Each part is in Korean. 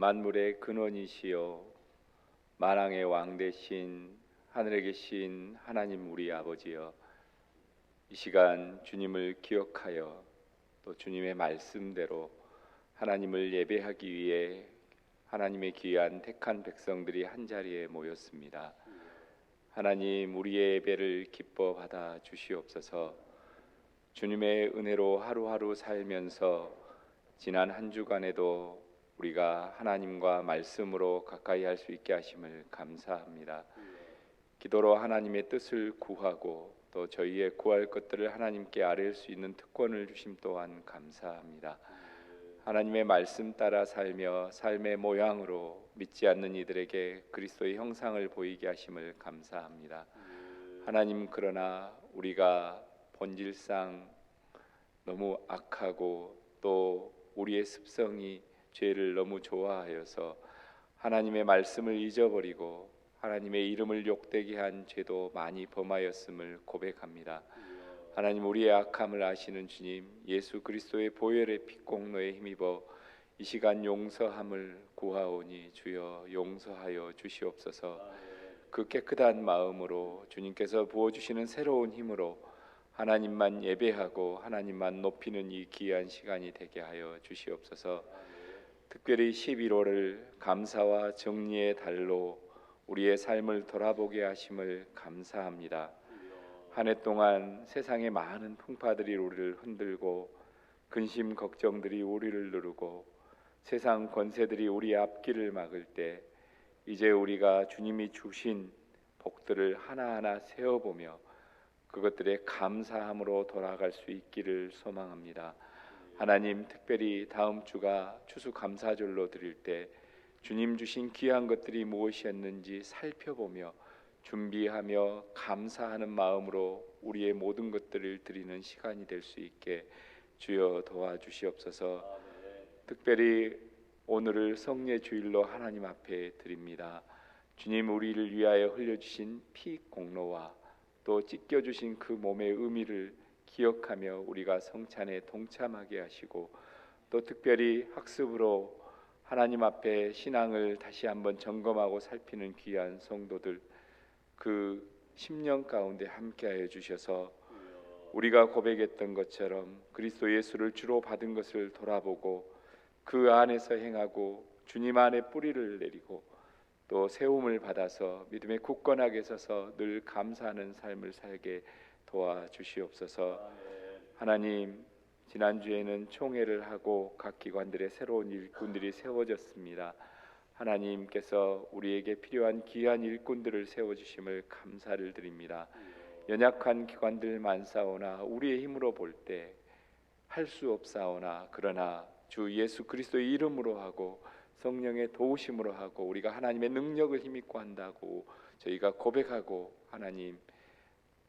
만물의 근원이시여 만왕의 왕 되신 하늘에 계신 하나님 우리 아버지여, 이 시간 주님을 기억하여 또 주님의 말씀대로 하나님을 예배하기 위해 하나님의 귀한 택한 백성들이 한자리에 모였습니다. 하나님, 우리의 예배를 기뻐 받아 주시옵소서. 주님의 은혜로 하루하루 살면서 지난 한 주간에도 우리가 하나님과 말씀으로 가까이 할 수 있게 하심을 감사합니다. 기도로 하나님의 뜻을 구하고 또 저희의 구할 것들을 하나님께 아뢰일 수 있는 특권을 주심 또한 감사합니다. 하나님의 말씀 따라 살며 삶의 모양으로 믿지 않는 이들에게 그리스도의 형상을 보이게 하심을 감사합니다. 하나님, 그러나 우리가 본질상 너무 악하고 또 우리의 습성이 죄를 너무 좋아하여서 하나님의 말씀을 잊어버리고 하나님의 이름을 욕되게 한 죄도 많이 범하였음을 고백합니다. 하나님, 우리의 악함을 아시는 주님, 예수 그리스도의 보혈의 피공로에 힘입어 이 시간 용서함을 구하오니 주여 용서하여 주시옵소서. 그 깨끗한 마음으로 주님께서 부어주시는 새로운 힘으로 하나님만 예배하고 하나님만 높이는 이 귀한 시간이 되게 하여 주시옵소서. 특별히 11월을 감사와 정리의 달로 우리의 삶을 돌아보게 하심을 감사합니다. 한 해 동안 세상의 많은 풍파들이 우리를 흔들고 근심 걱정들이 우리를 누르고 세상 권세들이 우리의 앞길을 막을 때 이제 우리가 주님이 주신 복들을 하나하나 세어보며 그것들에 감사함으로 돌아갈 수 있기를 소망합니다. 하나님, 특별히 다음 주가 추수감사절로 드릴 때 주님 주신 귀한 것들이 무엇이었는지 살펴보며 준비하며 감사하는 마음으로 우리의 모든 것들을 드리는 시간이 될 수 있게 주여 도와주시옵소서. 특별히 오늘을 성례 주일로 하나님 앞에 드립니다. 주님, 우리를 위하여 흘려주신 피 공로와 또 찢겨주신 그 몸의 의미를 기억하며 우리가 성찬에 동참하게 하시고 또 특별히 학습으로 하나님 앞에 신앙을 다시 한번 점검하고 살피는 귀한 성도들, 그 10년 가운데 함께하여 주셔서 우리가 고백했던 것처럼 그리스도 예수를 주로 받은 것을 돌아보고 그 안에서 행하고 주님 안에 뿌리를 내리고 또 세움을 받아서 믿음에 굳건하게 서서 늘 감사하는 삶을 살게 도와주시옵소서. 하나님, 지난주에는 총회를 하고 각 기관들의 새로운 일꾼들이 세워졌습니다. 하나님께서 우리에게 필요한 귀한 일꾼들을 세워주심을 감사를 드립니다. 연약한 기관들 많사오나 우리의 힘으로 볼 때 할 수 없사오나 그러나 주 예수 그리스도의 이름으로 하고 성령의 도우심으로 하고 우리가 하나님의 능력을 힘입고 한다고 저희가 고백하고 하나님,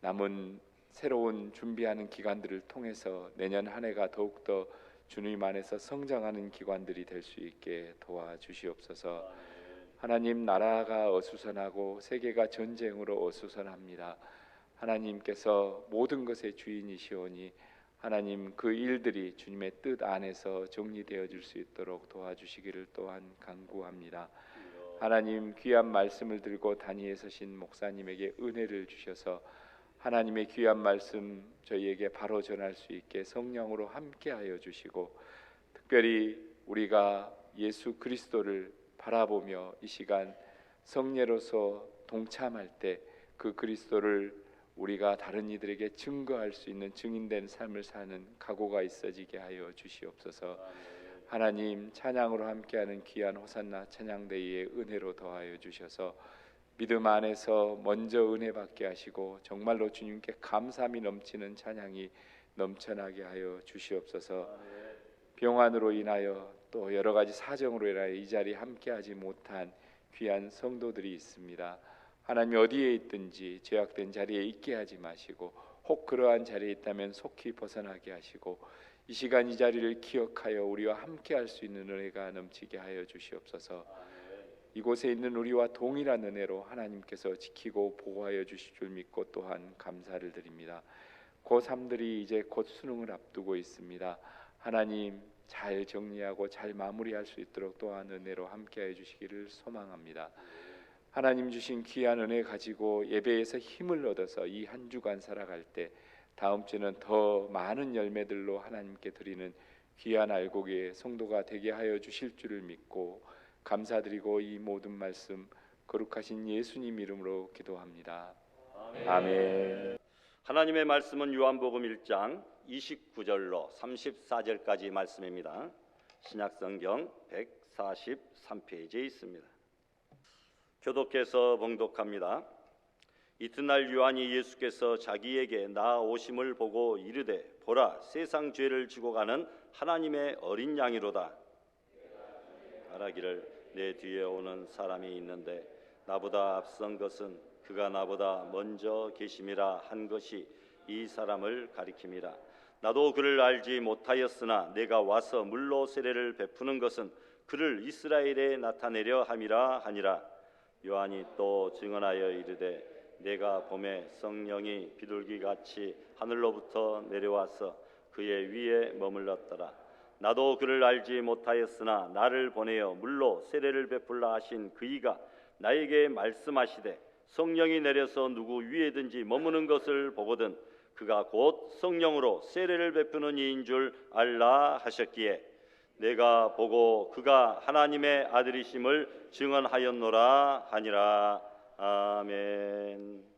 남은 새로운 준비하는 기관들을 통해서 내년 한 해가 더욱더 주님 안에서 성장하는 기관들이 될 수 있게 도와주시옵소서. 하나님, 나라가 어수선하고 세계가 전쟁으로 어수선합니다. 하나님께서 모든 것의 주인이시오니 하나님, 그 일들이 주님의 뜻 안에서 정리되어질 수 있도록 도와주시기를 또한 간구합니다. 하나님, 귀한 말씀을 들고 단위에 서신 목사님에게 은혜를 주셔서 하나님의 귀한 말씀 저희에게 바로 전할 수 있게 성령으로 함께하여 주시고 특별히 우리가 예수 그리스도를 바라보며 이 시간 성례로서 동참할 때 그 그리스도를 우리가 다른 이들에게 증거할 수 있는 증인된 삶을 사는 각오가 있어지게 하여 주시옵소서. 하나님, 찬양으로 함께하는 귀한 호산나 찬양대회의 은혜로 더하여 주셔서 믿음 안에서 먼저 은혜 받게 하시고 정말로 주님께 감사함이 넘치는 찬양이 넘쳐나게 하여 주시옵소서. 병환으로 인하여 또 여러 가지 사정으로 인하여 이 자리에 함께하지 못한 귀한 성도들이 있습니다. 하나님, 어디에 있든지 죄악된 자리에 있게 하지 마시고 혹 그러한 자리에 있다면 속히 벗어나게 하시고 이 시간 이 자리를 기억하여 우리와 함께할 수 있는 은혜가 넘치게 하여 주시옵소서. 이곳에 있는 우리와 동일한 은혜로 하나님께서 지키고 보호하여 주실 줄 믿고 또한 감사를 드립니다. 고3들이 이제 곧 수능을 앞두고 있습니다. 하나님, 잘 정리하고 잘 마무리할 수 있도록 또한 은혜로 함께해 주시기를 소망합니다. 하나님 주신 귀한 은혜 가지고 예배에서 힘을 얻어서 이 한 주간 살아갈 때 다음 주는 더 많은 열매들로 하나님께 드리는 귀한 알곡의 성도가 되게 하여 주실 줄을 믿고 감사드리고 이 모든 말씀 거룩하신 예수님 이름으로 기도합니다. 아멘. 하나님의 말씀은 요한복음 1장 29절로 34절까지 말씀입니다. 신약성경 143페이지에 있습니다. 교독해서 봉독합니다. 이튿날 요한이 예수께서 자기에게 나아오심을 보고 이르되 보라 세상 죄를 지고 가는 하나님의 어린 양이로다. 말하기를 내 뒤에 오는 사람이 있는데 나보다 앞선 것은 그가 나보다 먼저 계심이라 한 것이 이 사람을 가리킴이라. 나도 그를 알지 못하였으나 내가 와서 물로 세례를 베푸는 것은 그를 이스라엘에 나타내려 함이라 하니라. 요한이 또 증언하여 이르되 내가 봄에 성령이 비둘기같이 하늘로부터 내려와서 그의 위에 머물렀더라. 나도 그를 알지 못하였으나 나를 보내어 물로 세례를 베풀라 하신 그이가 나에게 말씀하시되 성령이 내려서 누구 위에든지 머무는 것을 보거든 그가 곧 성령으로 세례를 베푸는 이인 줄 알라 하셨기에 내가 보고 그가 하나님의 아들이심을 증언하였노라 하니라. 아멘.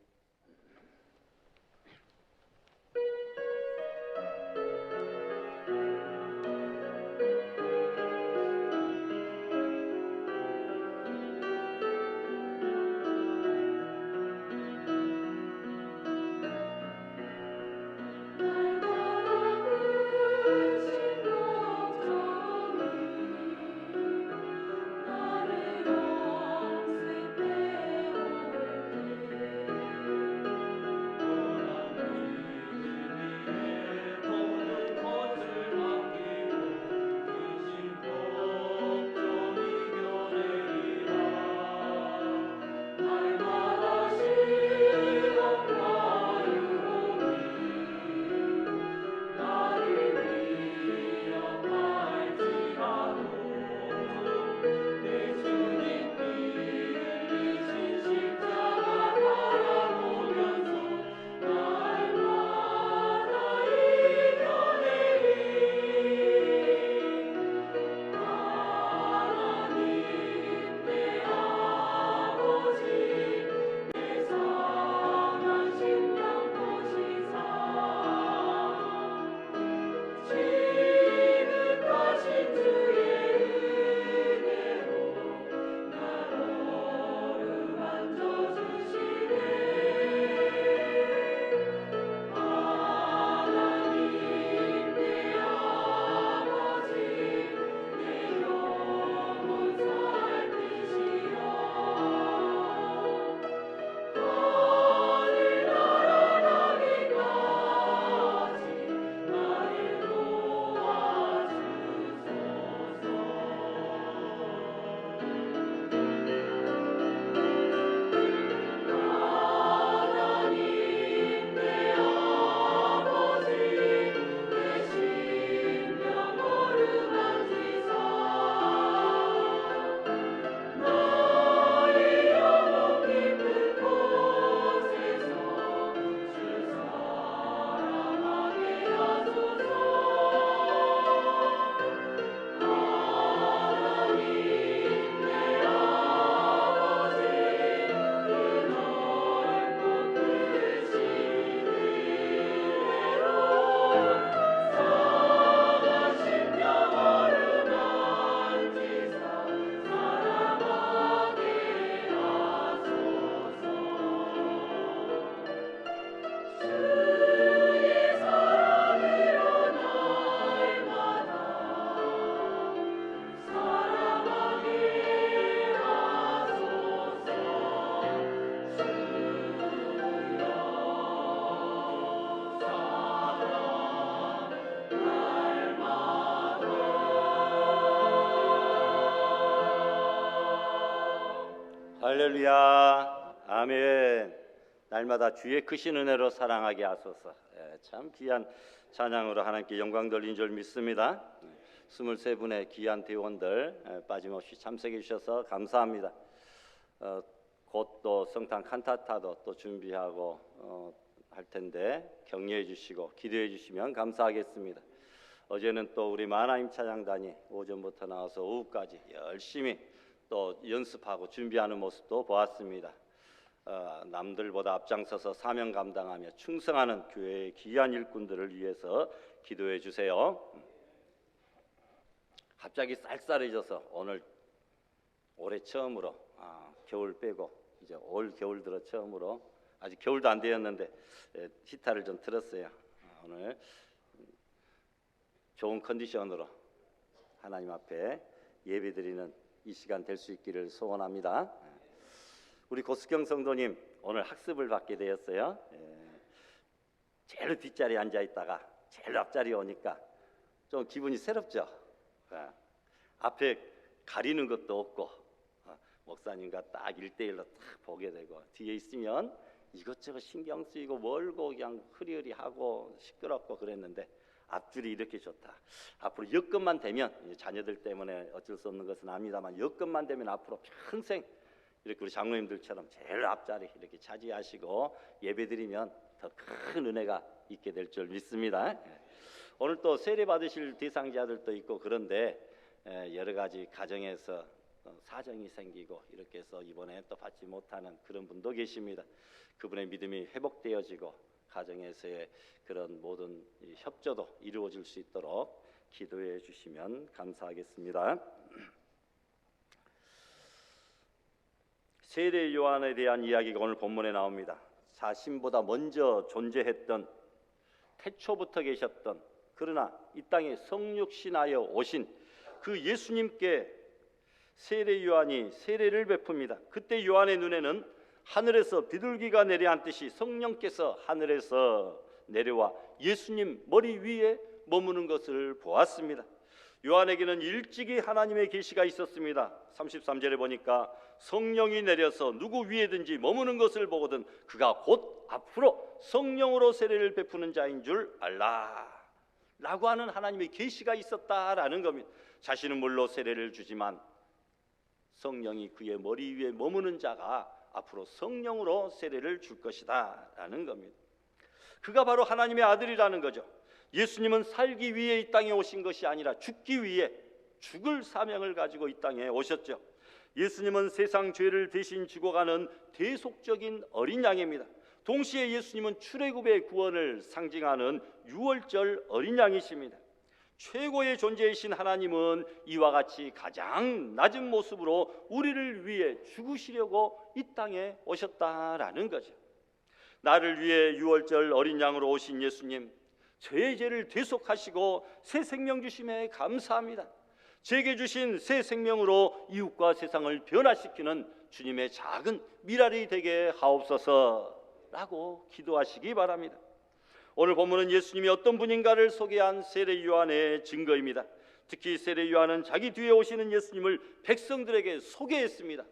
할렐루야. 아멘. 날마다 주의 크신 은혜로 사랑하게 하소서. 참 귀한 찬양으로 하나님께 영광 돌린 줄 믿습니다. 23분의 귀한 대원들 빠짐없이 참석해 주셔서 감사합니다. 곧 또 성탄 칸타타도 또 준비하고 할 텐데 격려해 주시고 기도해 주시면 감사하겠습니다. 어제는 또 우리 만화임 찬양단이 오전부터 나와서 오후까지 열심히 또 연습하고 준비하는 모습도 보았습니다. 남들보다 앞장서서 사명 감당하며 충성하는 교회의 귀한 일꾼들을 위해서 기도해 주세요. 갑자기 쌀쌀해져서 오늘 올해 처음으로 겨울 빼고 이제 올 겨울 들어 처음으로 아직 겨울도 안 되었는데 히터를 좀 틀었어요. 오늘 좋은 컨디션으로 하나님 앞에 예배드리는 이 시간 될 수 있기를 소원합니다. 우리 고수경 성도님 오늘 학습을 받게 되었어요. 제일 뒷자리에 앉아 있다가 제일 앞자리에 오니까 좀 기분이 새롭죠. 앞에 가리는 것도 없고 목사님과 딱 1대1로 딱 보게 되고 뒤에 있으면 이것저것 신경 쓰이고 멀고 그냥 흐리흐리하고 시끄럽고 그랬는데 앞줄이 이렇게 좋다. 앞으로 여건만 되면 자녀들 때문에 어쩔 수 없는 것은 압니다만 여건만 되면 앞으로 평생 이렇게 우리 장로님들처럼 제일 앞자리 이렇게 차지하시고 예배드리면 더 큰 은혜가 있게 될 줄 믿습니다. 오늘 또 세례 받으실 대상자들도 있고 그런데 여러 가지 가정에서 사정이 생기고 이렇게 해서 이번에 또 받지 못하는 그런 분도 계십니다. 그분의 믿음이 회복되어지고 가정에서의 그런 모든 협조도 이루어질 수 있도록 기도해 주시면 감사하겠습니다. 세례 요한에 대한 이야기가 오늘 본문에 나옵니다. 자신보다 먼저 존재했던 태초부터 계셨던 그러나 이 땅에 성육신하여 오신 그 예수님께 세례 요한이 세례를 베풉니다. 그때 요한의 눈에는 하늘에서 비둘기가 내려앉듯이 성령께서 하늘에서 내려와 예수님 머리 위에 머무는 것을 보았습니다. 요한에게는 일찍이 하나님의 계시가 있었습니다. 33절에 보니까 성령이 내려서 누구 위에든지 머무는 것을 보거든 그가 곧 앞으로 성령으로 세례를 베푸는 자인 줄 알라 라고 하는 하나님의 계시가 있었다라는 겁니다. 자신은 물론 세례를 주지만 성령이 그의 머리 위에 머무는 자가 앞으로 성령으로 세례를 줄 것이다 라는 겁니다. 그가 바로 하나님의 아들이라는 거죠. 예수님은 살기 위해 이 땅에 오신 것이 아니라 죽기 위해 죽을 사명을 가지고 이 땅에 오셨죠. 예수님은 세상 죄를 대신 죽어가는 대속적인 어린 양입니다. 동시에 예수님은 출애굽의 구원을 상징하는 유월절 어린 양이십니다. 최고의 존재이신 하나님은 이와 같이 가장 낮은 모습으로 우리를 위해 죽으시려고 이 땅에 오셨다라는 거죠. 나를 위해 유월절 어린 양으로 오신 예수님, 저의 죄를 대속하시고 새 생명 주심에 감사합니다. 제게 주신 새 생명으로 이웃과 세상을 변화시키는 주님의 작은 미랄이 되게 하옵소서라고 기도하시기 바랍니다. 오늘 본문은 예수님이 어떤 분인가를 소개한 세례 요한의 증거입니다. 특히 세례 요한은 자기 뒤에 오시는 예수님을 백성들에게 소개했습니다.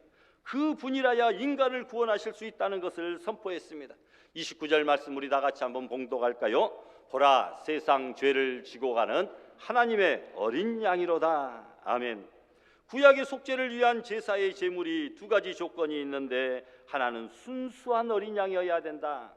그 분이라야 인간을 구원하실 수 있다는 것을 선포했습니다. 29절 말씀 우리 다 같이 한번 봉독할까요? 보라, 세상 죄를 지고 가는 하나님의 어린 양이로다. 아멘. 구약의 속죄를 위한 제사의 제물이 두 가지 조건이 있는데 하나는 순수한 어린 양이어야 된다.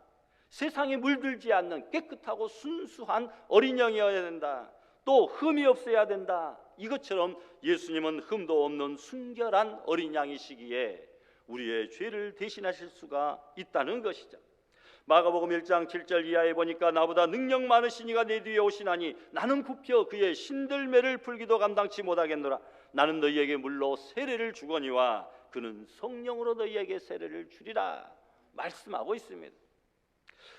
세상에 물들지 않는 깨끗하고 순수한 어린 양이어야 된다. 또 흠이 없어야 된다. 이것처럼 예수님은 흠도 없는 순결한 어린 양이시기에 우리의 죄를 대신하실 수가 있다는 것이죠. 마가복음 1장 7절 이하에 보니까 나보다 능력 많으신 이가 내 뒤에 오시나니 나는 굽혀 그의 신들매를 풀기도 감당치 못하겠노라. 나는 너희에게 물로 세례를 주거니와 그는 성령으로 너희에게 세례를 주리라 말씀하고 있습니다.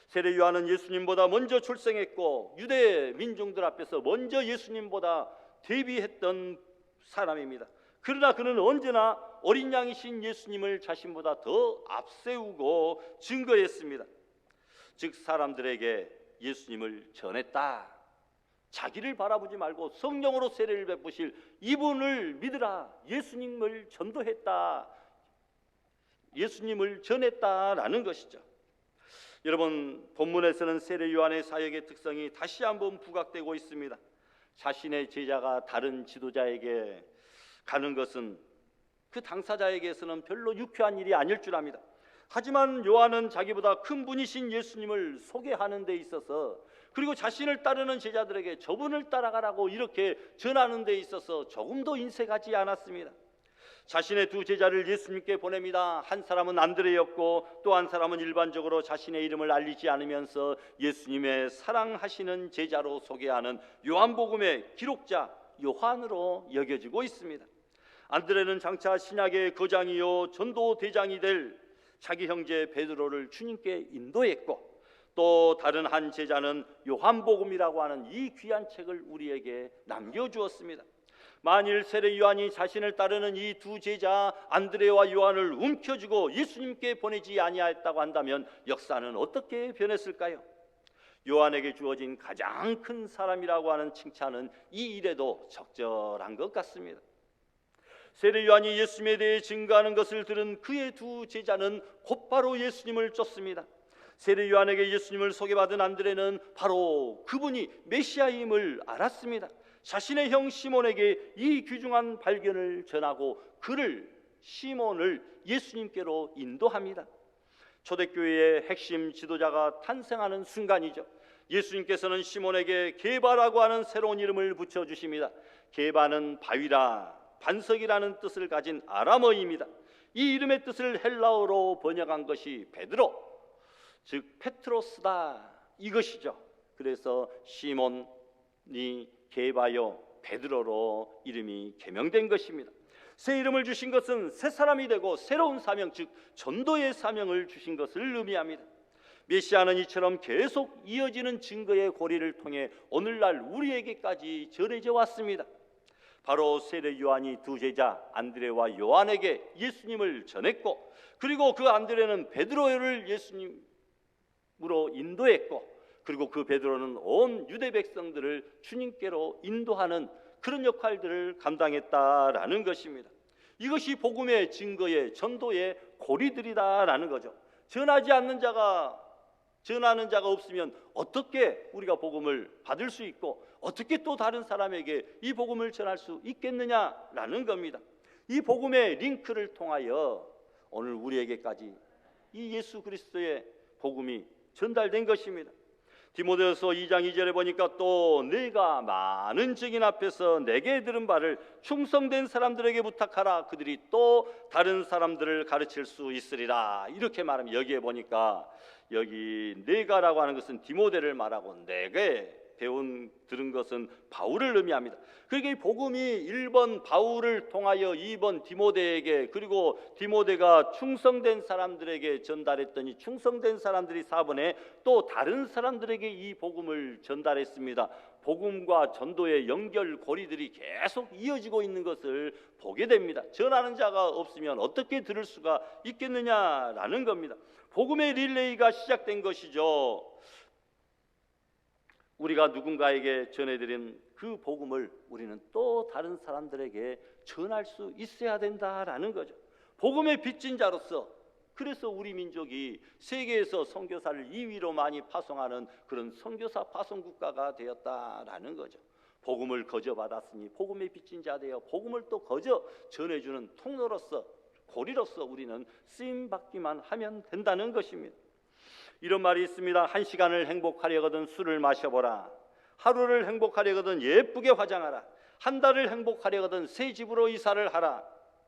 세례 요한은 예수님보다 먼저 출생했고 유대 민중들 앞에서 먼저 예수님보다 데뷔했던 사람입니다. 그러나 그는 언제나 어린 양이신 예수님을 자신보다 더 앞세우고 증거했습니다. 즉 사람들에게 예수님을 전했다. 자기를 바라보지 말고 성령으로 세례를 베푸실 이분을 믿으라. 예수님을 전도했다. 예수님을 전했다라는 것이죠. 여러분, 본문에서는 세례 요한의 사역의 특성이 다시 한번 부각되고 있습니다. 자신의 제자가 다른 지도자에게 가는 것은 그 당사자에게서는 별로 유쾌한 일이 아닐 줄 압니다. 하지만 요한은 자기보다 큰 분이신 예수님을 소개하는 데 있어서, 그리고 자신을 따르는 제자들에게 저분을 따라가라고 이렇게 전하는 데 있어서 조금도 인색하지 않았습니다. 자신의 두 제자를 예수님께 보냅니다. 한 사람은 안드레였고 또 한 사람은 일반적으로 자신의 이름을 알리지 않으면서 예수님의 사랑하시는 제자로 소개하는 요한복음의 기록자 요한으로 여겨지고 있습니다. 안드레는 장차 신약의 거장이요 전도 대장이 될 자기 형제 베드로를 주님께 인도했고, 또 다른 한 제자는 요한복음이라고 하는 이 귀한 책을 우리에게 남겨주었습니다. 만일 세례 요한이 자신을 따르는 이 두 제자 안드레와 요한을 움켜쥐고 예수님께 보내지 아니하였다고 한다면 역사는 어떻게 변했을까요? 요한에게 주어진 가장 큰 사람이라고 하는 칭찬은 이 일에도 적절한 것 같습니다. 세례 요한이 예수님에 대해 증거하는 것을 들은 그의 두 제자는 곧바로 예수님을 쫓습니다. 세례 요한에게 예수님을 소개받은 안드레는 바로 그분이 메시아임을 알았습니다. 자신의 형 시몬에게 이 귀중한 발견을 전하고 시몬을 예수님께로 인도합니다. 초대교회의 핵심 지도자가 탄생하는 순간이죠. 예수님께서는 시몬에게 게바라고 하는 새로운 이름을 붙여주십니다. 게바는 바위라, 반석이라는 뜻을 가진 아람어입니다. 이 이름의 뜻을 헬라어로 번역한 것이 베드로, 즉 페트로스다, 이것이죠. 그래서 시몬이 게바요 베드로로 이름이 개명된 것입니다. 새 이름을 주신 것은 새 사람이 되고 새로운 사명, 즉 전도의 사명을 주신 것을 의미합니다. 메시아는 이처럼 계속 이어지는 증거의 고리를 통해 오늘날 우리에게까지 전해져 왔습니다. 바로 세례 요한이 두 제자 안드레와 요한에게 예수님을 전했고, 그리고 그 안드레는 베드로를 예수님으로 인도했고, 그리고 그 베드로는 온 유대 백성들을 주님께로 인도하는 그런 역할들을 감당했다라는 것입니다. 이것이 복음의 증거의 전도의 고리들이다라는 거죠. 전하는 자가 없으면 어떻게 우리가 복음을 받을 수 있고 어떻게 또 다른 사람에게 이 복음을 전할 수 있겠느냐라는 겁니다. 이 복음의 링크를 통하여 오늘 우리에게까지 이 예수 그리스도의 복음이 전달된 것입니다. 디모데후서 2장 2절에 보니까 또 내가 많은 증인 앞에서 내게 들은 바를 충성된 사람들에게 부탁하라. 그들이 또 다른 사람들을 가르칠 수 있으리라. 이렇게 말하면, 여기에 보니까 여기 내가라고 하는 것은 디모데를 말하고 내게 들은 것은 바울을 의미합니다. 그러니까 이 복음이 1번 바울을 통하여 2번 디모데에게, 그리고 디모데가 충성된 사람들에게 전달했더니 충성된 사람들이 4번에 또 다른 사람들에게 이 복음을 전달했습니다. 복음과 전도의 연결고리들이 계속 이어지고 있는 것을 보게 됩니다. 전하는 자가 없으면 어떻게 들을 수가 있겠느냐라는 겁니다. 복음의 릴레이가 시작된 것이죠. 우리가 누군가에게 전해드린 그 복음을 우리는 또 다른 사람들에게 전할 수 있어야 된다라는 거죠. 복음의 빚진 자로서, 그래서 우리 민족이 세계에서 선교사를 2위로 많이 파송하는 그런 선교사 파송 국가가 되었다라는 거죠. 복음을 거저 받았으니 복음의 빚진 자 되어 복음을 또 거저 전해주는 통로로서, 고리로서 우리는 쓰임받기만 하면 된다는 것입니다. 이런 말이 있습니다. 1시간을 행복하려거든 술을 마셔보라. 하루를 행복하려거든 예쁘게 화장하라. 한 달을 행복하려거든 새 집으로 이사를 하라.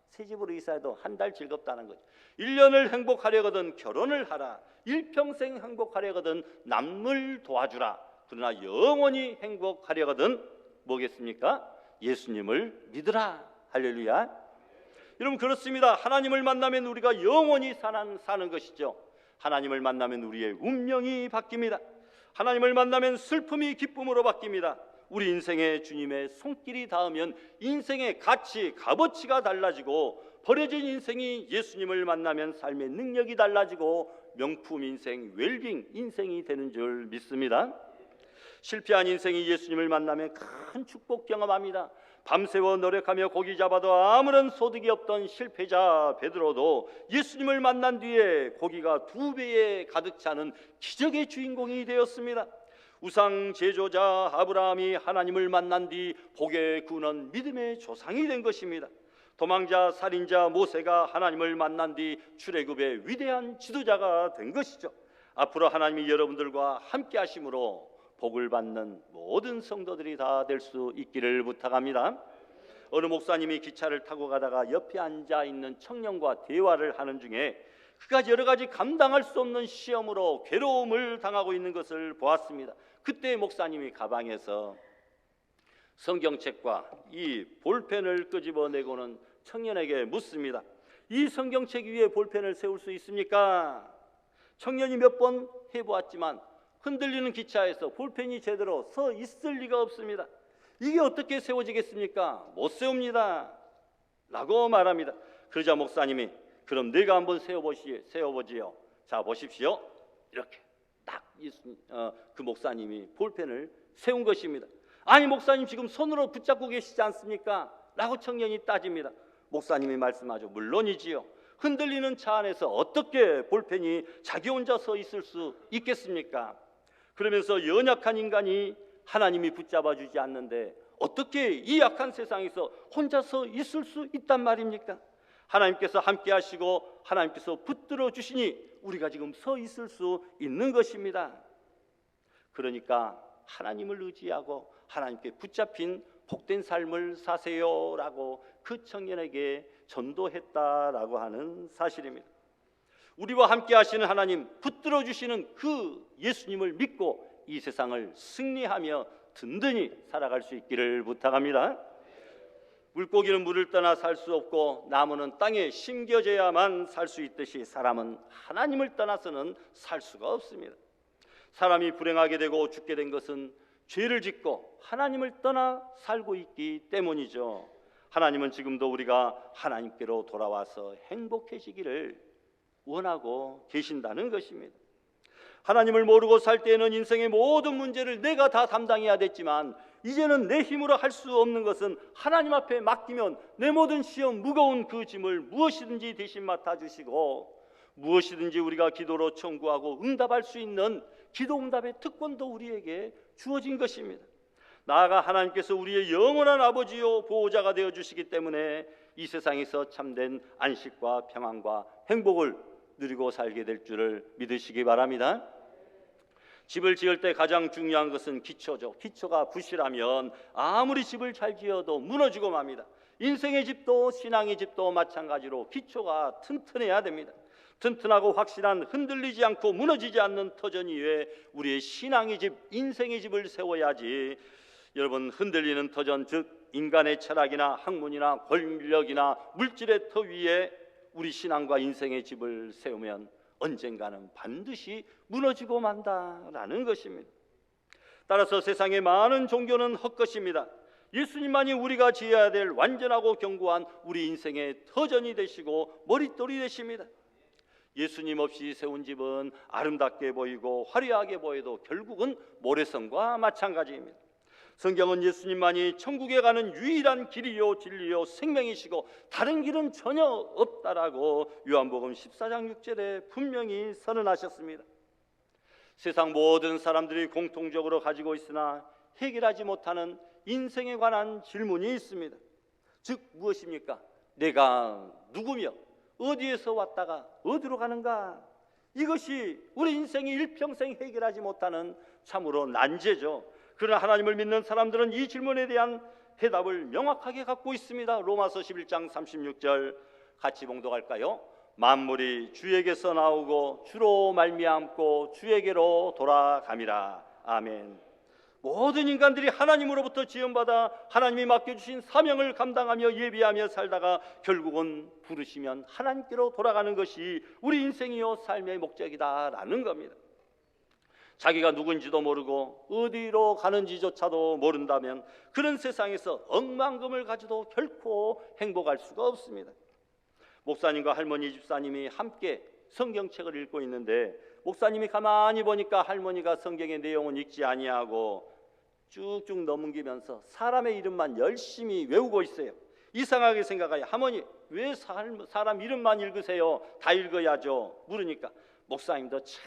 새 집으로 이사해도 한 달 즐겁다는 거죠. 1년을 행복하려거든 결혼을 하라. 일평생 행복하려거든 남을 도와주라. 그러나 영원히 행복하려거든 뭐겠습니까? 예수님을 믿으라. 할렐루야. 여러분, 그렇습니다. 하나님을 만나면 우리가 영원히 사는 것이죠. 하나님을 만나면 우리의 운명이 바뀝니다. 하나님을 만나면 슬픔이 기쁨으로 바뀝니다. 우리 인생에 주님의 손길이 닿으면 인생의 가치, 값어치가 달라지고, 버려진 인생이 예수님을 만나면 삶의 능력이 달라지고 명품 인생, 웰빙 인생이 되는 줄 믿습니다. 실패한 인생이 예수님을 만나면 큰 축복 경험합니다. 밤새워 노력하며 고기 잡아도 아무런 소득이 없던 실패자 베드로도 예수님을 만난 뒤에 고기가 2배에 가득 차는 기적의 주인공이 되었습니다. 우상 제조자 아브라함이 하나님을 만난 뒤 복의 군원 믿음의 조상이 된 것입니다. 도망자 살인자 모세가 하나님을 만난 뒤 출애굽의 위대한 지도자가 된 것이죠. 앞으로 하나님이 여러분들과 함께 하심으로 복을 받는 모든 성도들이 다 될 수 있기를 부탁합니다. 어느 목사님이 기차를 타고 가다가 옆에 앉아 있는 청년과 대화를 하는 중에 그가 여러 가지 감당할 수 없는 시험으로 괴로움을 당하고 있는 것을 보았습니다. 그때 목사님이 가방에서 성경책과 이 볼펜을 끄집어내고는 청년에게 묻습니다. 이 성경책 위에 볼펜을 세울 수 있습니까? 청년이 몇 번 해보았지만 흔들리는 기차에서 볼펜이 제대로 서 있을 리가 없습니다. 이게 어떻게 세워지겠습니까? 못 세웁니다 라고 말합니다. 그러자 목사님이 그럼 내가 한번 세워보지요. 자 보십시오. 이렇게 딱 그 목사님이 볼펜을 세운 것입니다. 아니 목사님 지금 손으로 붙잡고 계시지 않습니까? 라고 청년이 따집니다. 목사님이 말씀하죠. 물론이지요. 흔들리는 차 안에서 어떻게 볼펜이 자기 혼자 서 있을 수 있겠습니까? 그러면서 연약한 인간이 하나님이 붙잡아 주지 않는데 어떻게 이 약한 세상에서 혼자서 있을 수 있단 말입니까? 하나님께서 함께 하시고 하나님께서 붙들어 주시니 우리가 지금 서 있을 수 있는 것입니다. 그러니까 하나님을 의지하고 하나님께 붙잡힌 복된 삶을 사세요라고 그 청년에게 전도했다라고 하는 사실입니다. 우리와 함께 하시는 하나님, 붙들어 주시는 그 예수님을 믿고 이 세상을 승리하며 든든히 살아갈 수 있기를 부탁합니다. 물고기는 물을 떠나 살 수 없고 나무는 땅에 심겨져야만 살 수 있듯이 사람은 하나님을 떠나서는 살 수가 없습니다. 사람이 불행하게 되고 죽게 된 것은 죄를 짓고 하나님을 떠나 살고 있기 때문이죠. 하나님은 지금도 우리가 하나님께로 돌아와서 행복해지기를 원하고 계신다는 것입니다. 하나님을 모르고 살 때에는 인생의 모든 문제를 내가 다 담당해야 됐지만 이제는 내 힘으로 할 수 없는 것은 하나님 앞에 맡기면 내 모든 시험 무거운 그 짐을 무엇이든지 대신 맡아주시고 무엇이든지 우리가 기도로 청구하고 응답할 수 있는 기도 응답의 특권도 우리에게 주어진 것입니다. 나아가 하나님께서 우리의 영원한 아버지요 보호자가 되어주시기 때문에 이 세상에서 참된 안식과 평안과 행복을 누리고 살게 될 줄을 믿으시기 바랍니다. 집을 지을 때 가장 중요한 것은 기초죠. 기초가 부실하면 아무리 집을 잘 지어도 무너지고 맙니다. 인생의 집도 신앙의 집도 마찬가지로 기초가 튼튼해야 됩니다. 튼튼하고 확실한 흔들리지 않고 무너지지 않는 터전 위에 우리의 신앙의 집, 인생의 집을 세워야지. 여러분, 흔들리는 터전, 즉 인간의 철학이나 학문이나 권력이나 물질의 터 위에 우리 신앙과 인생의 집을 세우면 언젠가는 반드시 무너지고 만다라는 것입니다. 따라서 세상의 많은 종교는 헛것입니다. 예수님만이 우리가 지어야 될 완전하고 견고한 우리 인생의 터전이 되시고 머릿돌이 되십니다. 예수님 없이 세운 집은 아름답게 보이고 화려하게 보여도 결국은 모래성과 마찬가지입니다. 성경은 예수님만이 천국에 가는 유일한 길이요 진리요 생명이시고 다른 길은 전혀 없다라고 요한복음 14장 6절에 분명히 선언하셨습니다. 세상 모든 사람들이 공통적으로 가지고 있으나 해결하지 못하는 인생에 관한 질문이 있습니다. 즉 무엇입니까? 내가 누구며 어디에서 왔다가 어디로 가는가? 이것이 우리 인생이 일평생 해결하지 못하는 참으로 난제죠. 그러나 하나님을 믿는 사람들은 이 질문에 대한 대답을 명확하게 갖고 있습니다. 로마서 11장 36절 같이 봉독할까요? 만물이 주에게서 나오고 주로 말미암고 주에게로 돌아감이라. 아멘. 모든 인간들이 하나님으로부터 지원받아 하나님이 맡겨주신 사명을 감당하며 예비하며 살다가 결국은 부르시면 하나님께로 돌아가는 것이 우리 인생이요 삶의 목적이다라는 겁니다. 자기가 누군지도 모르고 어디로 가는지조차도 모른다면 그런 세상에서 억만금을 가져도 결코 행복할 수가 없습니다. 목사님과 할머니 집사님이 함께 성경책을 읽고 있는데 목사님이 가만히 보니까 할머니가 성경의 내용은 읽지 아니하고 쭉쭉 넘기면서 사람의 이름만 열심히 외우고 있어요. 이상하게 생각하여 할머니 왜 사람 이름만 읽으세요? 다 읽어야죠. 물으니까 목사님도 참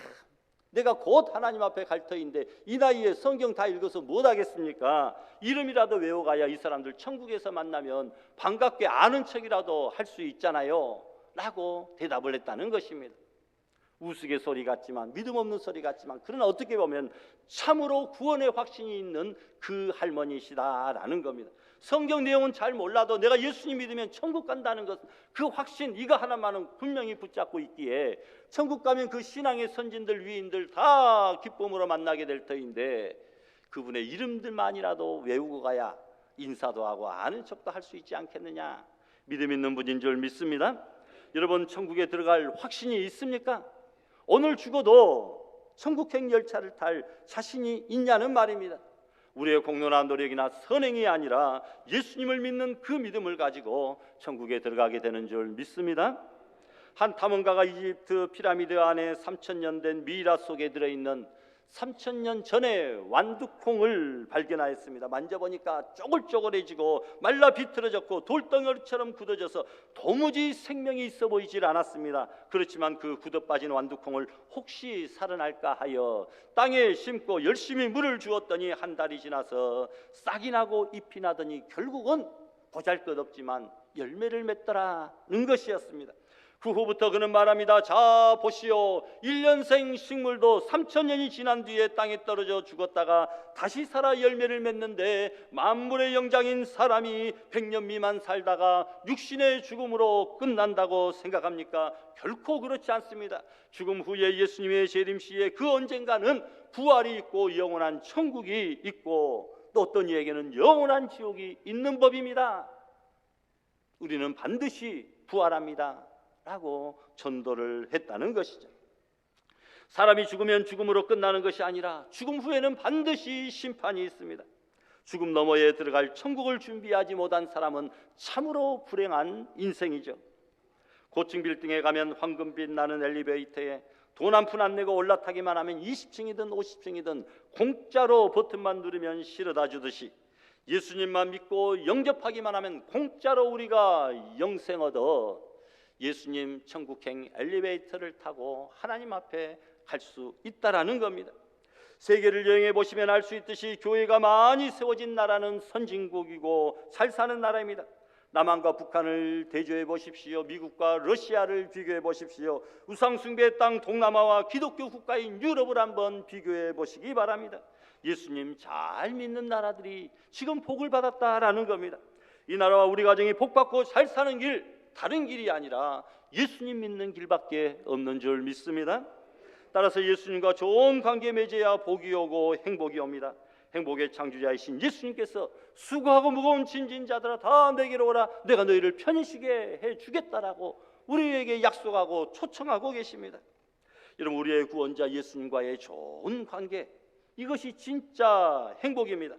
내가 곧 하나님 앞에 갈 터인데 이 나이에 성경 다 읽어서 못하겠습니까? 이름이라도 외워가야 이 사람들 천국에서 만나면 반갑게 아는 척이라도 할 수 있잖아요 라고 대답을 했다는 것입니다. 우스갯소리 같지만 믿음 없는 소리 같지만 그러나 어떻게 보면 참으로 구원의 확신이 있는 그 할머니시다라는 겁니다. 성경 내용은 잘 몰라도 내가 예수님 믿으면 천국 간다는 것, 그 확신 이거 하나만은 분명히 붙잡고 있기에 천국 가면 그 신앙의 선진들 위인들 다 기쁨으로 만나게 될 터인데 그분의 이름들만이라도 외우고 가야 인사도 하고 아는 척도 할 수 있지 않겠느냐. 믿음 있는 분인 줄 믿습니다. 여러분 천국에 들어갈 확신이 있습니까? 오늘 죽어도 천국행 열차를 탈 자신이 있냐는 말입니다. 우리의 공로나 노력이나 선행이 아니라 예수님을 믿는 그 믿음을 가지고 천국에 들어가게 되는 줄 믿습니다. 한 탐험가가 이집트 피라미드 안에 3000년 된 미이라 속에 들어있는 3000년 전의 완두콩을 발견하였습니다. 만져보니까 쪼글쪼글해지고 말라 비틀어졌고 돌덩어리처럼 굳어져서 도무지 생명이 있어 보이질 않았습니다. 그렇지만 그 굳어빠진 완두콩을 혹시 살아날까 하여 땅에 심고 열심히 물을 주었더니 한 달이 지나서 싹이 나고 잎이 나더니 결국은 보잘것없지만 열매를 맺더라는 것이었습니다. 그 후부터 그는 말합니다. 자 보시오, 1년생 식물도 3000년이 지난 뒤에 땅에 떨어져 죽었다가 다시 살아 열매를 맺는데 만물의 영장인 사람이 100년 미만 살다가 육신의 죽음으로 끝난다고 생각합니까? 결코 그렇지 않습니다. 죽음 후에 예수님의 재림시에 그 언젠가는 부활이 있고 영원한 천국이 있고 또 어떤 이에게는 영원한 지옥이 있는 법입니다. 우리는 반드시 부활합니다 라고 전도를 했다는 것이죠. 사람이 죽으면 죽음으로 끝나는 것이 아니라 죽음 후에는 반드시 심판이 있습니다. 죽음 너머에 들어갈 천국을 준비하지 못한 사람은 참으로 불행한 인생이죠. 고층 빌딩에 가면 황금빛 나는 엘리베이터에 돈 한 푼 안 내고 올라타기만 하면 20층이든 50층이든 공짜로 버튼만 누르면 실어다 주듯이 예수님만 믿고 영접하기만 하면 공짜로 우리가 영생 얻어 예수님 천국행 엘리베이터를 타고 하나님 앞에 갈 수 있다라는 겁니다. 세계를 여행해 보시면 알 수 있듯이 교회가 많이 세워진 나라는 선진국이고 잘 사는 나라입니다. 남한과 북한을 대조해 보십시오. 미국과 러시아를 비교해 보십시오. 우상숭배의 땅 동남아와 기독교 국가인 유럽을 한번 비교해 보시기 바랍니다. 예수님 잘 믿는 나라들이 지금 복을 받았다라는 겁니다. 이 나라와 우리 가정이 복받고 잘 사는 길, 다른 길이 아니라 예수님 믿는 길밖에 없는 줄 믿습니다. 따라서 예수님과 좋은 관계 맺어야 복이 오고 행복이 옵니다. 행복의 창조자이신 예수님께서 수고하고 무거운 짐진 자들아 다 내게로 오라, 내가 너희를 편히 쉬게 해주겠다라고 우리에게 약속하고 초청하고 계십니다. 여러분, 우리의 구원자 예수님과의 좋은 관계, 이것이 진짜 행복입니다.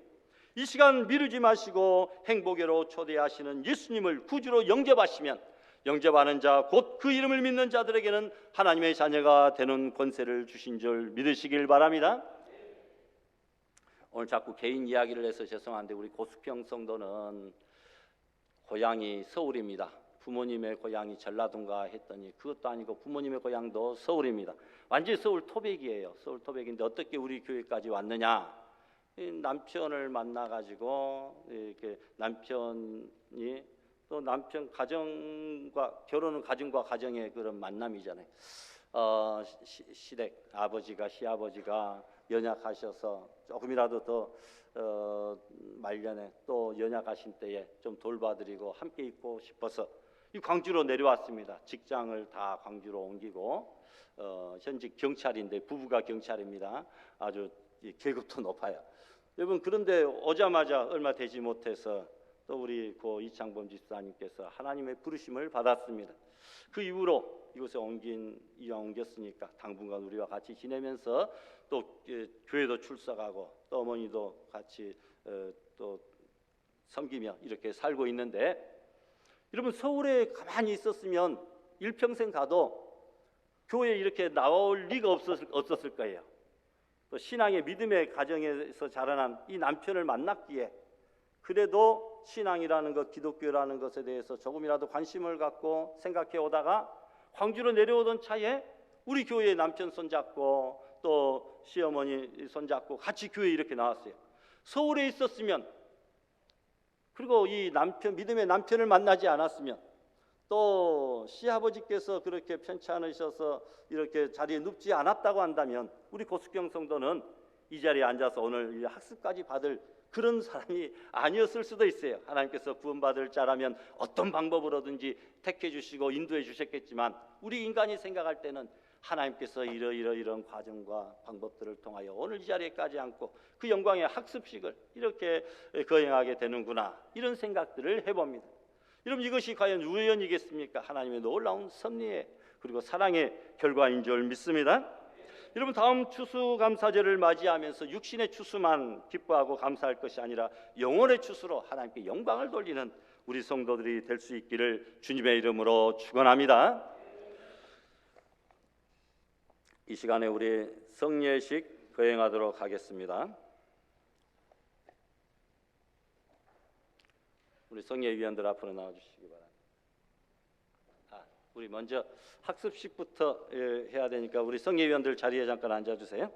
이 시간 미루지 마시고 행복으로 초대하시는 예수님을 구주로 영접하시면 영접하는 자, 곧 그 이름을 믿는 자들에게는 하나님의 자녀가 되는 권세를 주신 줄 믿으시길 바랍니다. 오늘 자꾸 개인 이야기를 해서 죄송한데 우리 고수평 성도는 고향이 서울입니다. 부모님의 고향이 전라도인가 했더니 그것도 아니고 부모님의 고향도 서울입니다. 완전히 서울 토백이에요. 서울 토백인데 어떻게 우리 교회까지 왔느냐? 남편을 만나가지고 이렇게 남편이 또 남편 가정과 결혼은 가정과 가정의 그런 만남이잖아요. 시댁 아버지가 시아버지가 연약하셔서 조금이라도 더 말년에 또 연약하신 때에 좀 돌봐드리고 함께 있고 싶어서 이 광주로 내려왔습니다. 직장을 다 광주로 옮기고 현직 경찰인데 부부가 경찰입니다. 아주 계급도 높아요. 여러분, 그런데 오자마자 얼마 되지 못해서 또 우리 고 이창범 집사님께서 하나님의 부르심을 받았습니다. 그 이후로 이곳에 옮겼으니까 당분간 우리와 같이 지내면서 또 교회도 출석하고 또 어머니도 같이 또 섬기며 이렇게 살고 있는데, 여러분, 서울에 가만히 있었으면 일평생 가도 교회에 이렇게 나올 리가 없었을 거예요. 또 신앙의 믿음의 가정에서 자라난 이 남편을 만났기에 그래도 신앙이라는 것, 기독교라는 것에 대해서 조금이라도 관심을 갖고 생각해 오다가 광주로 내려오던 차에 우리 교회에 남편 손잡고 또 또 시어머니 손잡고 같이 교회 이렇게 나왔어요. 서울에 있었으면, 그리고 이 남편, 믿음의 남편을 만나지 않았으면, 또 시아버지께서 그렇게 편찮으셔서 이렇게 자리에 눕지 않았다고 한다면 우리 고숙경 성도는 이 자리에 앉아서 오늘 이 학습까지 받을 그런 사람이 아니었을 수도 있어요. 하나님께서 구원받을 자라면 어떤 방법으로든지 택해 주시고 인도해 주셨겠지만, 우리 인간이 생각할 때는 하나님께서 이런 과정과 방법들을 통하여 오늘 이 자리에까지 앉고 그 영광의 학습식을 이렇게 거행하게 되는구나, 이런 생각들을 해봅니다. 여러분, 이것이 과연 우연이겠습니까? 하나님의 놀라운 섭리의 그리고 사랑의 결과인 줄 믿습니다. 여러분, 다음 추수감사절을 맞이하면서 육신의 추수만 기뻐하고 감사할 것이 아니라 영혼의 추수로 하나님께 영광을 돌리는 우리 성도들이 될 수 있기를 주님의 이름으로 축원합니다. 이 시간에 우리 성례식 거행하도록 하겠습니다. 우리 성례위원들 앞으로 나와주시기 바랍니다. 우리 먼저 학습식부터 해야 되니까 우리 성례위원들 자리에 잠깐 앉아주세요.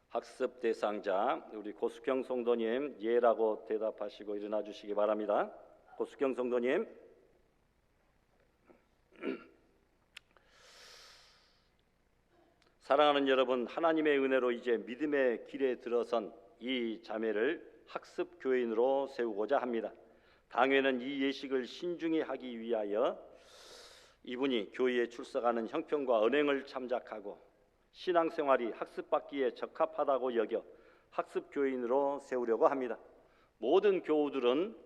학습 대상자 우리 고숙경 성도님 예라고 대답하시고 일어나 주시기 바랍니다. 고숙경 성도님. 사랑하는 여러분, 하나님의 은혜로 이제 믿음의 길에 들어선 이 자매를 학습 교인으로 세우고자 합니다. 당회는 이 예식을 신중히 하기 위하여 이분이 교회에 출석하는 형편과 언행을 참작하고 신앙생활이 학습받기에 적합하다고 여겨 학습 교인으로 세우려고 합니다. 모든 교우들은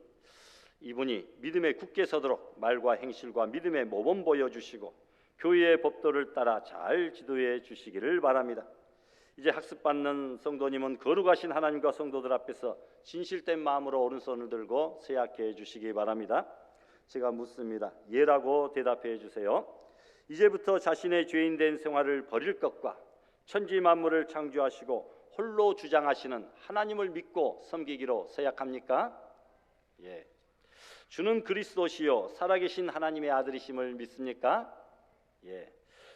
이분이 믿음에 굳게 서도록 말과 행실과 믿음의 모범 보여주시고 교회의 법도를 따라 잘 지도해 주시기를 바랍니다. 이제 학습받는 성도님은 거룩하신 하나님과 성도들 앞에서 진실된 마음으로 오른손을 들고 세약해 주시기 바랍니다. 제가 묻습니다. 예라고 대답해 주세요. 이제부터 자신의 죄인된 생활을 버릴 것과 천지 만물을 창조하시고 홀로 주장하시는 하나님을 믿고 섬기기로 서약합니까? 예. 주는 그리스도시요 살아계신 하나님의 아들이심을 믿습니까? 예.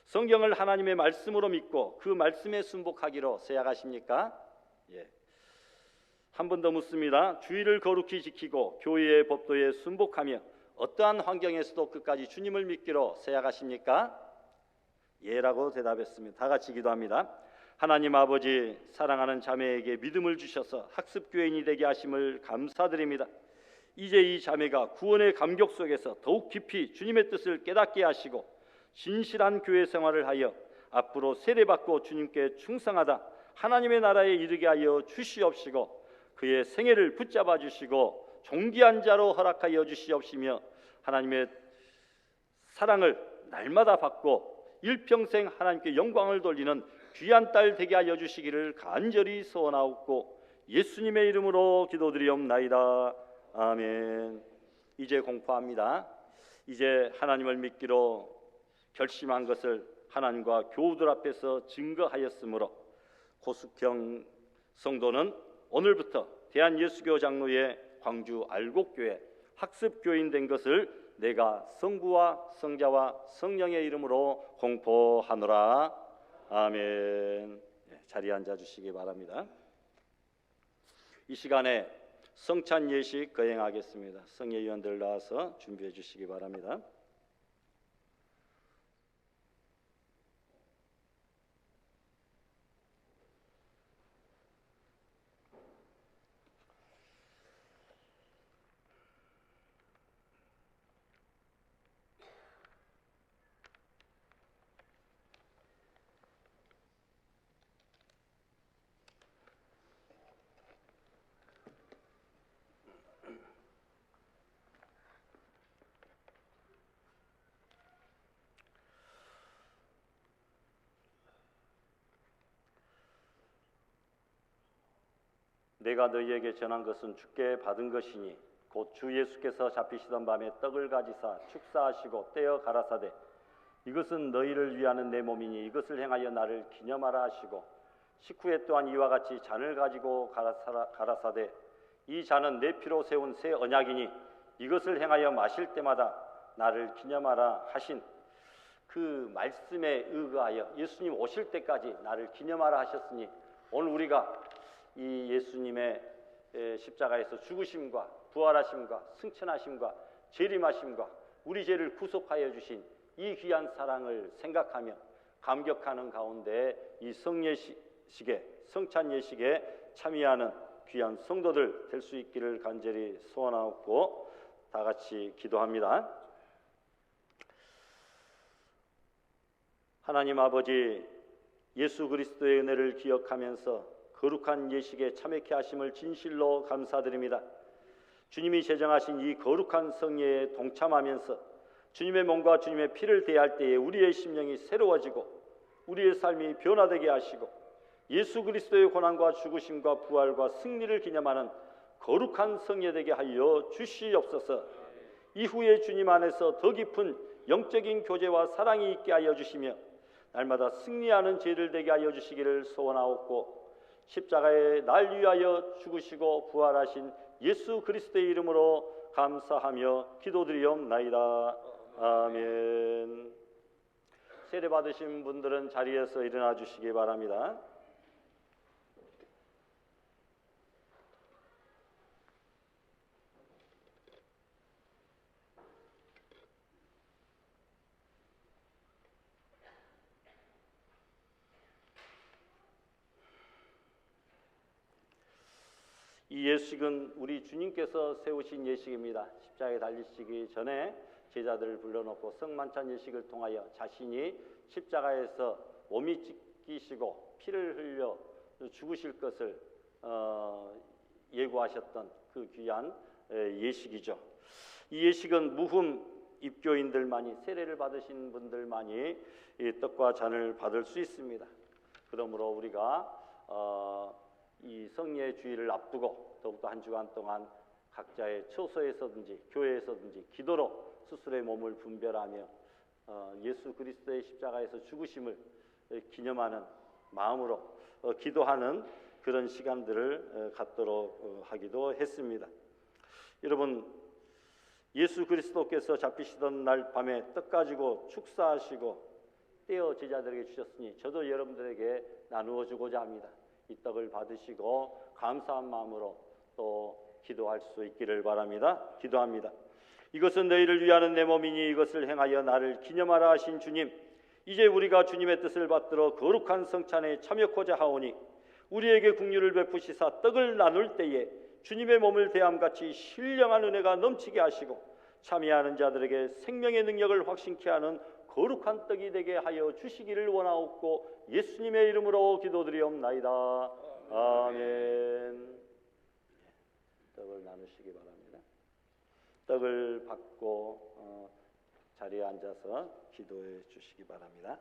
성경을 하나님의 말씀으로 믿고 그 말씀에 순복하기로 서약하십니까? 예. 한 번 더 묻습니다. 주의를 거룩히 지키고 교회의 법도에 순복하며 어떠한 환경에서도 끝까지 주님을 믿기로 서약하십니까? 예라고 대답했습니다. 다 같이 기도합니다. 하나님 아버지, 사랑하는 자매에게 믿음을 주셔서 학습교인이 되게 하심을 감사드립니다. 이제 이 자매가 구원의 감격 속에서 더욱 깊이 주님의 뜻을 깨닫게 하시고 진실한 교회 생활을 하여 앞으로 세례받고 주님께 충성하다 하나님의 나라에 이르게 하여 주시옵시고 그의 생애를 붙잡아 주시고 존귀한 자로 허락하여 주시옵시며 하나님의 사랑을 날마다 받고 일평생 하나님께 영광을 돌리는 귀한 딸 되게 하여 주시기를 간절히 소원하옵고 예수님의 이름으로 기도드리옵나이다. 아멘. 이제 공포합니다. 이제 하나님을 믿기로 결심한 것을 하나님과 교우들 앞에서 증거하였으므로 고숙경 성도는 오늘부터 대한예수교 장로회 광주 알곡교회 학습교인 된 것을 내가 성부와 성자와 성령의 이름으로 공포하노라. 아멘. 자리에 앉아주시기 바랍니다. 이 시간에 성찬 예식 거행하겠습니다. 성례위원들 나와서 준비해 주시기 바랍니다. 내가 너희에게 전한 것은 주께 받은 것이니 곧 주 예수께서 잡히시던 밤에 떡을 가지사 축사하시고 떼어 가라사대 이것은 너희를 위하는 내 몸이니 이것을 행하여 나를 기념하라 하시고 19회 또한 이와 같이 잔을 가지고 가라사대 이 잔은 내 피로 세운 새 언약이니 이것을 행하여 마실 때마다 나를 기념하라 하신 그 말씀에 의거하여 예수님 오실 때까지 나를 기념하라 하셨으니 오늘 우리가 이 예수님의 십자가에서 죽으심과 부활하심과 승천하심과 재림하심과 우리 죄를 구속하여 주신 이 귀한 사랑을 생각하며 감격하는 가운데 이 성예식에 성찬 예식에 참여하는 귀한 성도들 될 수 있기를 간절히 소원하고 다 같이 기도합니다. 하나님 아버지, 예수 그리스도의 은혜를 기억하면서 거룩한 예식에 참여케 하심을 진실로 감사드립니다. 주님이 제정하신 이 거룩한 성예에 동참하면서 주님의 몸과 주님의 피를 대할 때에 우리의 심령이 새로워지고 우리의 삶이 변화되게 하시고 예수 그리스도의 고난과 죽으심과 부활과 승리를 기념하는 거룩한 성예 되게 하여 주시옵소서. 이후에 주님 안에서 더 깊은 영적인 교제와 사랑이 있게 하여 주시며 날마다 승리하는 죄를 되게 하여 주시기를 소원하옵고 십자가에 날 위하여 죽으시고 부활하신 예수 그리스도의 이름으로 감사하며 기도드리옵나이다. 아멘. 세례 받으신 분들은 자리에서 일어나 주시기 바랍니다. 이 예식은 우리 주님께서 세우신 예식입니다. 십자가에 달리시기 전에 제자들을 불러놓고 성만찬 예식을 통하여 자신이 십자가에서 몸이 찢기시고 피를 흘려 죽으실 것을 예고하셨던 그 귀한 예식이죠. 이 예식은 무흠 입교인들만이 세례를 받으신 분들만이 이 떡과 잔을 받을 수 있습니다. 그러므로 우리가 이 성례 주일을 앞두고 더욱더 한 주간 동안 각자의 처소에서든지 교회에서든지 기도로 스스로의 몸을 분별하며 예수 그리스도의 십자가에서 죽으심을 기념하는 마음으로 기도하는 그런 시간들을 갖도록 하기도 했습니다. 여러분, 예수 그리스도께서 잡히시던 날 밤에 떡 가지고 축사하시고 떼어 제자들에게 주셨으니 저도 여러분들에게 나누어 주고자 합니다. 이 떡을 받으시고 감사한 마음으로 또 기도할 수 있기를 바랍니다. 기도합니다. 이것은 너희를 위하는 내 몸이니 이것을 행하여 나를 기념하라 하신 주님, 이제 우리가 주님의 뜻을 받들어 거룩한 성찬에 참여코자 하오니 우리에게 긍휼을 베푸시사 떡을 나눌 때에 주님의 몸을 대함같이 신령한 은혜가 넘치게 하시고 참여하는 자들에게 생명의 능력을 확신케 하는 거룩한 떡이 되게 하여 주시기를 원하옵고 예수님의 이름으로 기도드리옵나이다. 아멘. 떡을 나누시기 바랍니다. 떡을 받고 자리에 앉아서 기도해 주시기 바랍니다.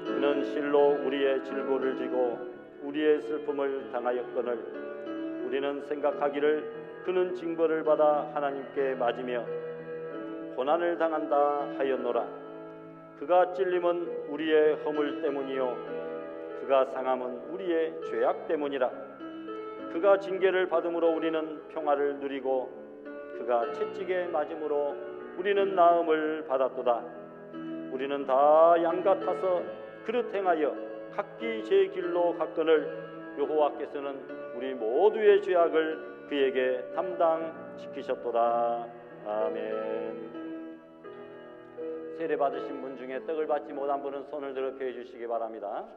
그는 실로 우리의 질고를 지고 우리의 슬픔을 당하였거늘 우리는 생각하기를 그는 징벌을 받아 하나님께 맞으며 고난을 당한다 하였노라. 그가 찔림은 우리의 허물 때문이요 그가 상함은 우리의 죄악 때문이라. 그가 징계를 받음으로 우리는 평화를 누리고 그가 채찍에 맞음으로 우리는 나음을 받았도다. 우리는 다 양 같아서 그릇 행하여 각기 제 길로 갔거늘 여호와께서는 우리 모두의 죄악을 그에게 담당시키셨도다. 아멘. 세례 받으신 분 중에 떡을 받지 못한 분은 손을 들어 펴 주시기 바랍니다.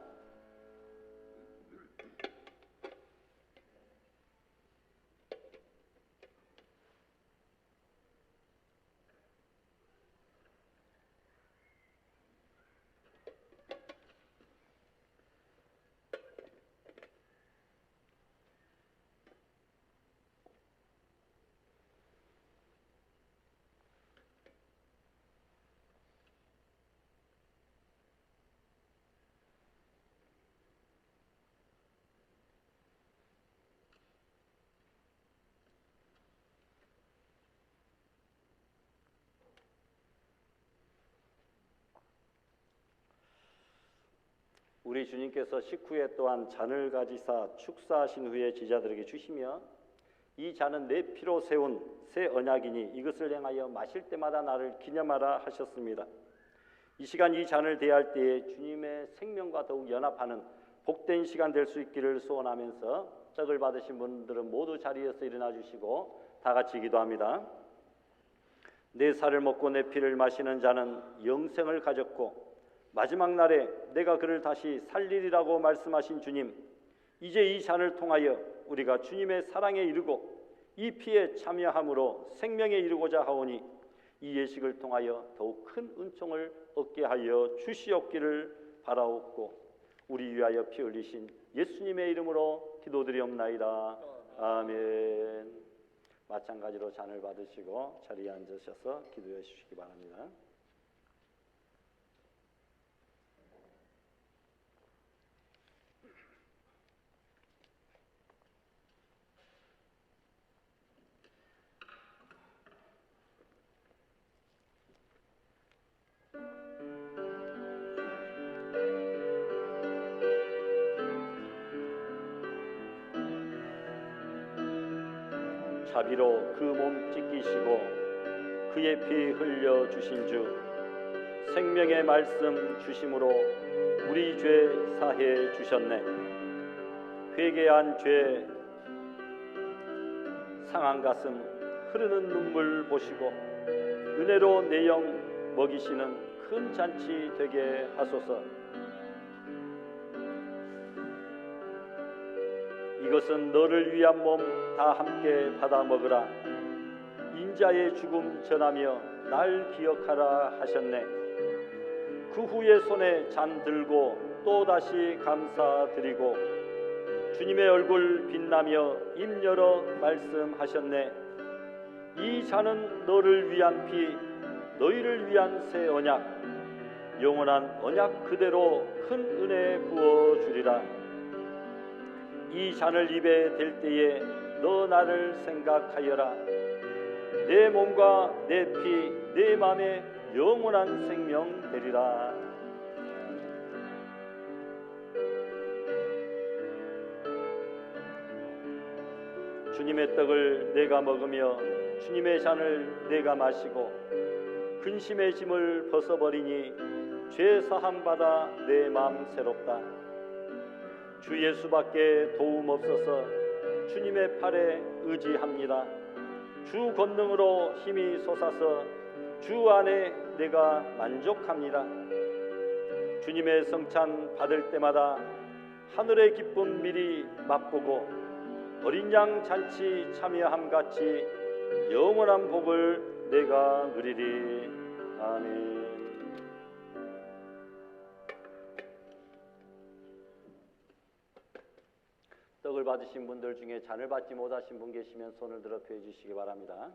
우리 주님께서 식후에 또한 잔을 가지사 축사하신 후에 제자들에게 주시며 이 잔은 내 피로 세운 새 언약이니 이것을 행하여 마실 때마다 나를 기념하라 하셨습니다. 이 시간 이 잔을 대할 때에 주님의 생명과 더욱 연합하는 복된 시간 될 수 있기를 소원하면서 떡을 받으신 분들은 모두 자리에서 일어나 주시고 다 같이 기도합니다. 내 살을 먹고 내 피를 마시는 자는 영생을 가졌고 마지막 날에 내가 그를 다시 살리리라고 말씀하신 주님, 이제 이 잔을 통하여 우리가 주님의 사랑에 이르고 이 피에 참여함으로 생명에 이르고자 하오니 이 예식을 통하여 더욱 큰 은총을 얻게 하여 주시옵기를 바라옵고 우리 위하여 피 흘리신 예수님의 이름으로 기도드리옵나이다. 아멘. 마찬가지로 잔을 받으시고 자리에 앉으셔서 기도해 주시기 바랍니다. 자비로 그 몸 찢기시고 그의 피 흘려 주신 주 생명의 말씀 주심으로 우리 죄 사해 주셨네. 회개한 죄 상한 가슴 흐르는 눈물 보시고 은혜로 내 영 먹이시는 큰 잔치 되게 하소서. 이것은 너를 위한 몸 다 함께 받아 먹으라. 인자의 죽음 전하며 날 기억하라 하셨네. 그 후에 손에 잔 들고 또다시 감사드리고 주님의 얼굴 빛나며 입 열어 말씀하셨네. 이 잔은 너를 위한 피, 너희를 위한 새 언약, 영원한 언약 그대로 큰 은혜 부어주리라. 이 잔을 입에 댈 때에 너 나를 생각하여라. 내 몸과 내 피, 내 맘에 영원한 생명 되리라. 주님의 떡을 내가 먹으며 주님의 잔을 내가 마시고 근심의 짐을 벗어버리니 죄 사함 받아 내 마음 새롭다. 주 예수밖에 도움 없어서 주님의 팔에 의지합니다. 주 권능으로 힘이 솟아서 주 안에 내가 만족합니다. 주님의 성찬 받을 때마다 하늘의 기쁨 미리 맛보고 어린 양 잔치 참여함 같이 영원한 복을 내가 누리리. 아멘. 떡을 받으신 분들 중에 잔을 받지 못하신 분 계시면 손을 들어 펴 주시기 바랍니다.